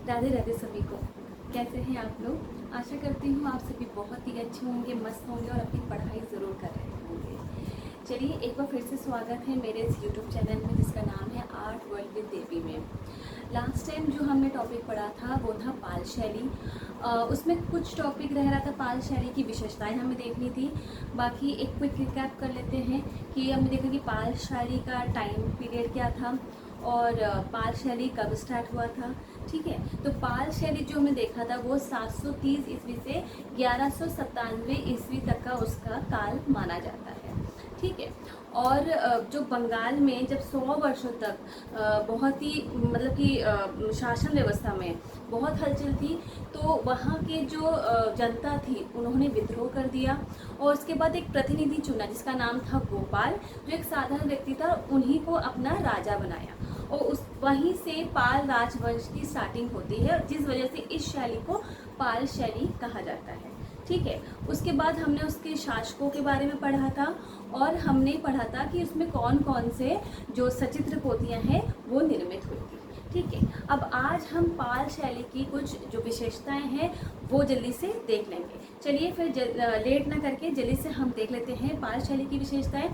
राधे राधे सभी को। कैसे हैं आप लोग? आशा करती हूँ आप सभी बहुत ही अच्छे होंगे, मस्त होंगे और अपनी पढ़ाई ज़रूर कर रहे होंगे। चलिए एक बार फिर से स्वागत है मेरे इस यूट्यूब चैनल में जिसका नाम है आर्ट वर्ल्ड विद देवी में। लास्ट टाइम जो हमने टॉपिक पढ़ा था वो था पाल शैली। उसमें कुछ टॉपिक रह रहा था, पाल शैली की विशेषताएं हमें देखनी थी। बाकी एक क्विक रिकैप कर लेते हैं कि हमने देखा कि पाल शैली का टाइम पीरियड क्या था और पाल शैली कब स्टार्ट हुआ था। ठीक है, तो पाल शैली जो हमने देखा था वो 730 ईस्वी से 1197 ईस्वी तक का उसका काल माना जाता है। ठीक है, और जो बंगाल में जब 100 वर्षों तक बहुत ही मतलब कि शासन व्यवस्था में बहुत हलचल थी, तो वहाँ के जो जनता थी उन्होंने विद्रोह कर दिया और उसके बाद एक प्रतिनिधि चुना जिसका नाम था गोपाल, जो एक साधारण व्यक्ति था, उन्हीं को अपना राजा बनाया और उस वहीं से पाल राजवंश की स्टार्टिंग होती है, जिस वजह से इस शैली को पाल शैली कहा जाता है। ठीक है, उसके बाद हमने उसके शासकों के बारे में पढ़ा था और हमने पढ़ा था कि उसमें कौन कौन से जो सचित्र पोथियाँ हैं वो निर्मित हुई थी। ठीक है, अब आज हम पाल शैली की कुछ जो विशेषताएं हैं वो जल्दी से देख लेंगे। चलिए फिर लेट ना करके जल्दी से हम देख लेते हैं पाल शैली की विशेषताएं।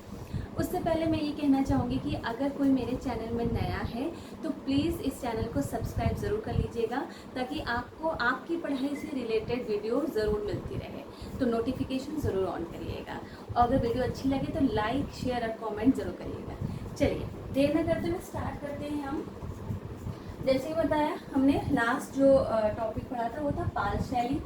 उससे पहले मैं ये कहना चाहूँगी कि अगर कोई मेरे चैनल में नया है तो प्लीज़ इस चैनल को सब्सक्राइब ज़रूर कर लीजिएगा ताकि आपको आपकी पढ़ाई से रिलेटेड वीडियो ज़रूर मिलती रहे। तो नोटिफिकेशन ज़रूर ऑन करिएगा और अगर वीडियो अच्छी लगे तो लाइक शेयर और कमेंट ज़रूर करिएगा। चलिए देर न करते हुए स्टार्ट करते हैं हम। जैसे ही बताया हमने लास्ट जो टॉपिक पढ़ा था वो था पाल शैली।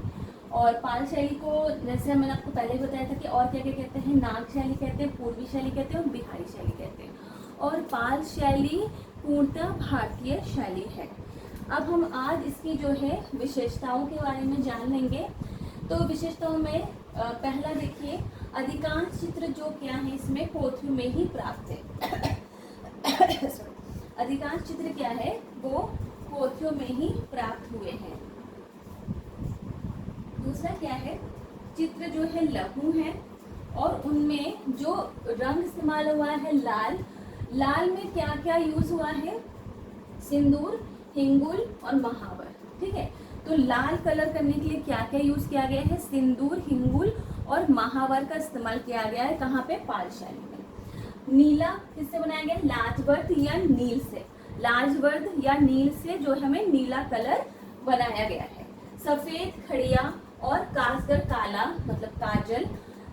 और पाल शैली को जैसे मैंने आपको पहले ही बताया था कि और क्या क्या कहते हैं, नाग शैली कहते हैं, पूर्वी शैली कहते हैं और बिहारी शैली कहते हैं। और पाल शैली पूर्णतः भारतीय शैली है। अब हम आज इसकी जो है विशेषताओं के बारे में जान लेंगे। तो विशेषताओं में पहला देखिए, अधिकांश चित्र जो क्या है इसमें पोथियों में ही प्राप्त है। अधिकांश चित्र क्या है वो पोथियों में ही प्राप्त हुए हैं। दूसरा क्या है, चित्र जो है लघु है और उनमें जो रंग इस्तेमाल हुआ है लाल, लाल में क्या क्या यूज हुआ है, सिंदूर, हिंगुल और महावर। ठीक है, तो लाल कलर करने के लिए क्या क्या यूज किया गया है, सिंदूर, हिंगुल और महावर का इस्तेमाल किया गया है। कहाँ पे, पाल शैली में। नीला किससे बनाया गया, लाजवर्द या नील से, लाजवर्द या नील से जो हमें नीला कलर बनाया गया है। सफेद खड़िया और कासगर काला मतलब काजल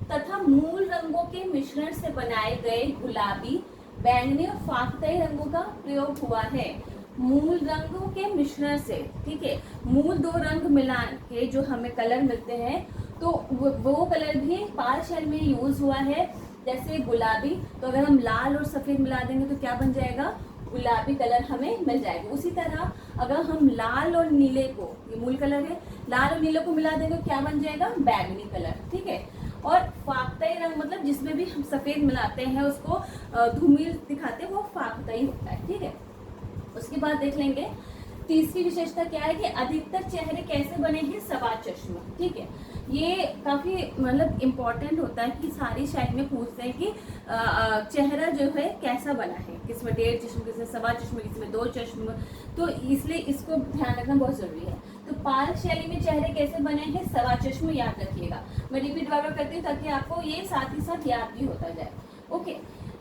तथा मूल रंगों के मिश्रण से बनाए गए गुलाबी, बैंगनी और फाख्तई रंगों का प्रयोग हुआ है। मूल रंगों के मिश्रण से, ठीक है, मूल दो रंग मिला के जो हमें कलर मिलते हैं तो वो कलर भी पाल शैली में यूज हुआ है। जैसे गुलाबी, तो अगर हम लाल और सफेद मिला देंगे तो क्या बन जाएगा, गुलाबी कलर हमें मिल जाएगा। उसी तरह अगर हम लाल और नीले को, ये मूल कलर है, लाल और नीले को मिला देंगे तो क्या बन जाएगा, बैंगनी कलर। ठीक है, और फाख्तई रंग मतलब जिसमें भी हम सफेद मिलाते हैं उसको धूमिल दिखाते हैं, वो फाख्तई होता है। ठीक है, उसके बाद देख लेंगे तीसरी विशेषता क्या है कि अधिकतर चेहरे कैसे बने हैं, सवा चश्मा। ठीक है, ये काफी मतलब इम्पोर्टेंट होता है कि सारी शैली में पूछते हैं कि चेहरा जो है कैसा बना है, किसमें 1.5 चश्म, किसमें सवा चश्म, किसमें 2 चश्म, तो इसलिए इसको ध्यान रखना बहुत जरूरी है। तो पाल शैली में चेहरे कैसे बने हैं, सवा चश्म, याद रखिएगा। मैं रिपीट बार बार करती हूँ ताकि आपको ये साथ ही साथ याद भी होता जाए। ओके,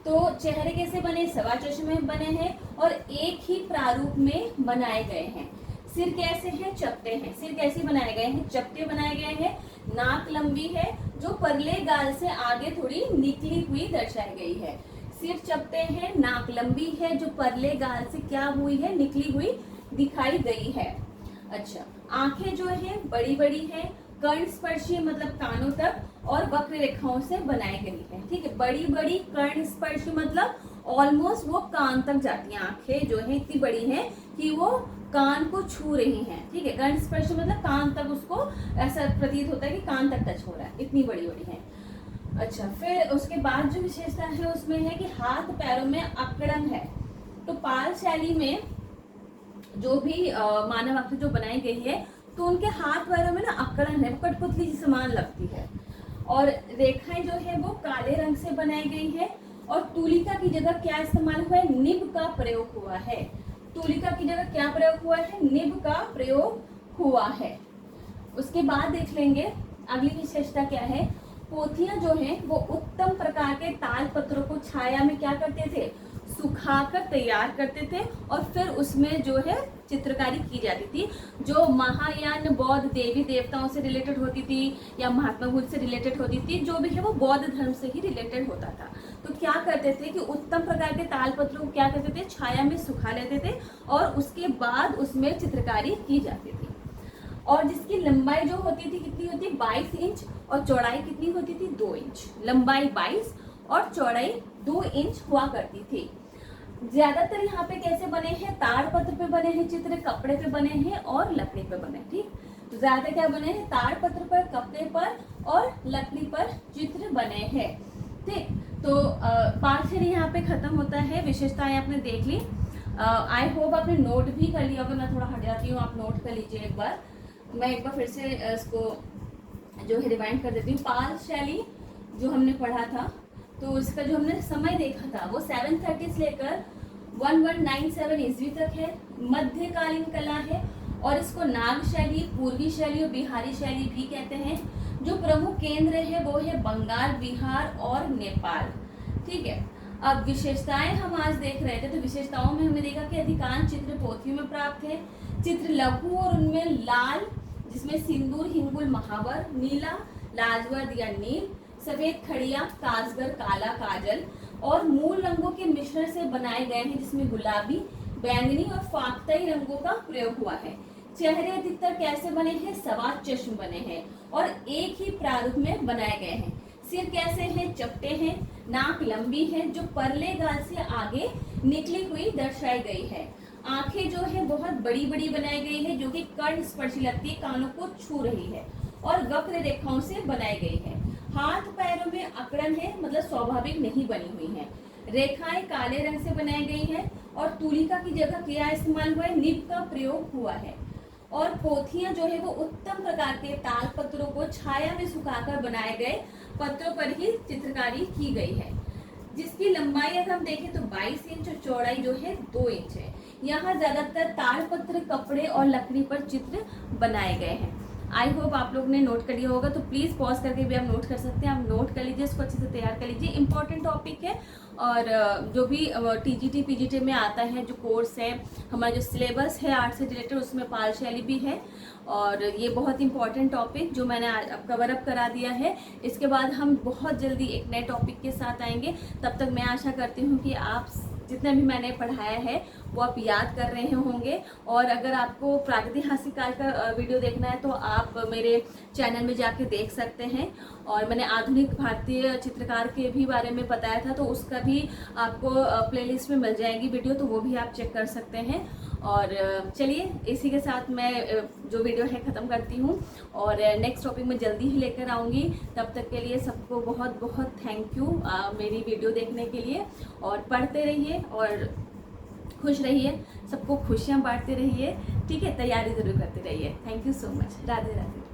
तो चेहरे कैसे बने, सवा चश्मे में बने हैं और एक ही प्रारूप में बनाए गए हैं। सिर कैसे हैं, चपटे हैं। सिर कैसे बनाए गए हैं, चपटे बनाए गए हैं। नाक लंबी है जो परले गाल से आगे थोड़ी निकली हुई दर्शाई गई है। सिर चपटे हैं, नाक लंबी है जो परले गाल से क्या हुई है, निकली हुई दिखाई गई है। अच्छा, आंखें जो है बड़ी बड़ी है, कर्ण स्पर्शी मतलब कानों तक और वक्र रेखाओं से बनाई गई है। ठीक है, बड़ी बड़ी कर्ण स्पर्शी मतलब ऑलमोस्ट वो कान तक जाती हैं। आंखें जो है इतनी बड़ी हैं कि वो कान को छू रही हैं। ठीक है, कर्ण स्पर्शी मतलब कान तक, उसको ऐसा प्रतीत होता है कि कान तक टच हो रहा है, इतनी बड़ी बड़ी है। अच्छा, फिर उसके बाद जो विशेषता है उसमें है कि हाथ पैरों में अकड़न है। तो पाल शैली में जो भी मानव आकृति जो बनाई गई है तो उनके हाथ पैरों में ना अकड़न है, वो कठपुतली की समान लगती है। और रेखाएं जो है वो काले रंग से बनाई गई है। और तुलिका की जगह क्या इस्तेमाल हुआ है, निब का प्रयोग हुआ है। तूलिका की जगह क्या प्रयोग हुआ है, निब का प्रयोग हुआ है। उसके बाद देख लेंगे अगली विशेषता क्या है। पोथियां जो है वो उत्तम प्रकार के ताल पत्रों को छाया में क्या करते थे, सुखाकर तैयार करते थे और फिर उसमें जो है चित्रकारी की जाती थी। जो महायान बौद्ध देवी देवताओं से रिलेटेड होती थी या महात्मा बुद्ध से रिलेटेड होती थी, जो भी है वो बौद्ध धर्म से ही रिलेटेड होता था। तो क्या करते थे कि उत्तम प्रकार के ताल पत्रों को क्या करते थे, छाया में सुखा लेते थे और उसके बाद उसमें चित्रकारी की जाती थी। और जिसकी लंबाई जो होती थी कितनी होती, 22 इंच और चौड़ाई कितनी होती थी, 2 इंच। लंबाई 22 और चौड़ाई 2 इंच हुआ करती थी। ज्यादातर यहाँ पे कैसे बने हैं, ताड़पत्र पे बने हैं चित्र, कपड़े पे बने हैं और लकड़ी पे बने। ठीक, तो ज्यादा क्या बने हैं, ताड़पत्र पर, कपड़े पर और लकड़ी पर चित्र बने हैं। ठीक, तो पार्ट 3 यहाँ पे खत्म होता है। विशेषताएं आपने देख ली। आई होप आपने नोट भी कर लिया होगा। मैं थोड़ा हट जाती हूँ, आप नोट कर लीजिए एक बार। मैं एक बार फिर से इसको जो है रिवाइंड कर देती हूँ। पाल शैली जो हमने पढ़ा था, तो उसका जो हमने समय देखा था वो 730 से लेकर 1197 ईस्वी तक है। मध्यकालीन कला है और इसको नाग शैली, पूर्वी शैली और बिहारी शैली भी कहते हैं। जो प्रमुख केंद्र है वो है बंगाल, बिहार और नेपाल। ठीक है, अब विशेषताएं हम आज देख रहे थे, तो विशेषताओं में हमने देखा कि अधिकांश चित्र पोथियों में प्राप्त है। चित्र लघु और उनमें लाल, जिसमें सिंदूर, हिंगुल, महावर, नीला, लाजवर्द या नील, सफेद खड़िया, कासगर, काला, काजल और मूल रंगों के मिश्रण से बनाए गए हैं, जिसमें गुलाबी, बैंगनी और फाख्ताई रंगों का प्रयोग हुआ है। चेहरे अधिकतर कैसे बने हैं, सवा चश्म बने हैं और एक ही प्रारूप में बनाए गए हैं। सिर कैसे हैं, चपटे हैं। नाक लंबी है जो परले गाल से आगे निकली हुई दर्शाई गई है। आंखें जो है बहुत बड़ी बड़ी बनाई गई है, जो कि कर्ण स्पर्शी लगती है, कानों को छू रही है और वक्र रेखाओं से बनाई गई है। हाथ पैरों में अकड़न है, मतलब स्वाभाविक नहीं बनी हुई है। रेखाएं काले रंग से बनाई गई है और तूलिका की जगह क्या इस्तेमाल हुआ है, निब का प्रयोग हुआ है। और पोथियां जो है वो उत्तम प्रकार के ताल पत्रों को छाया में सुखाकर बनाए गए पत्रों पर ही चित्रकारी की गई है। जिसकी लंबाई अगर हम देखें तो 22 इंच और चौड़ाई जो है 2 इंच है। यहाँ ज्यादातर ताड़पत्र, कपड़े और लकड़ी पर चित्र बनाए गए हैं। आई होप आप लोग ने नोट कर लिया होगा, तो प्लीज़ पॉज करके भी आप नोट कर सकते हैं। आप नोट कर लीजिए, इसको अच्छे से तैयार कर लीजिए। इंपॉर्टेंट टॉपिक है और जो भी टीजीटी पीजीटी में आता है, जो कोर्स है, हमारा जो सिलेबस है आर्ट से रिलेटेड, उसमें पाल शैली भी है और ये बहुत इंपॉर्टेंट टॉपिक जो मैंने अब कवर अप करा दिया है। इसके बाद हम बहुत जल्दी एक नए टॉपिक के साथ आएंगे। तब तक मैं आशा करती हूँ कि आप जितना भी मैंने पढ़ाया है वो आप याद कर रहे होंगे। और अगर आपको प्रागैतिहासिक काल का वीडियो देखना है तो आप मेरे चैनल में जाके देख सकते हैं। और मैंने आधुनिक भारतीय चित्रकार के भी बारे में बताया था, तो उसका भी आपको प्लेलिस्ट में मिल जाएगी वीडियो, तो वो भी आप चेक कर सकते हैं। और चलिए इसी के साथ मैं जो वीडियो है ख़त्म करती हूँ और नेक्स्ट टॉपिक में जल्दी ही लेकर आऊँगी। तब तक के लिए सबको बहुत बहुत थैंक यू मेरी वीडियो देखने के लिए। और पढ़ते रहिए और खुश रहिए, सबको खुशियाँ बांटते रहिए। ठीक है, तैयारी ज़रूर करते रहिए। Thank you so much. Radhe Radhe.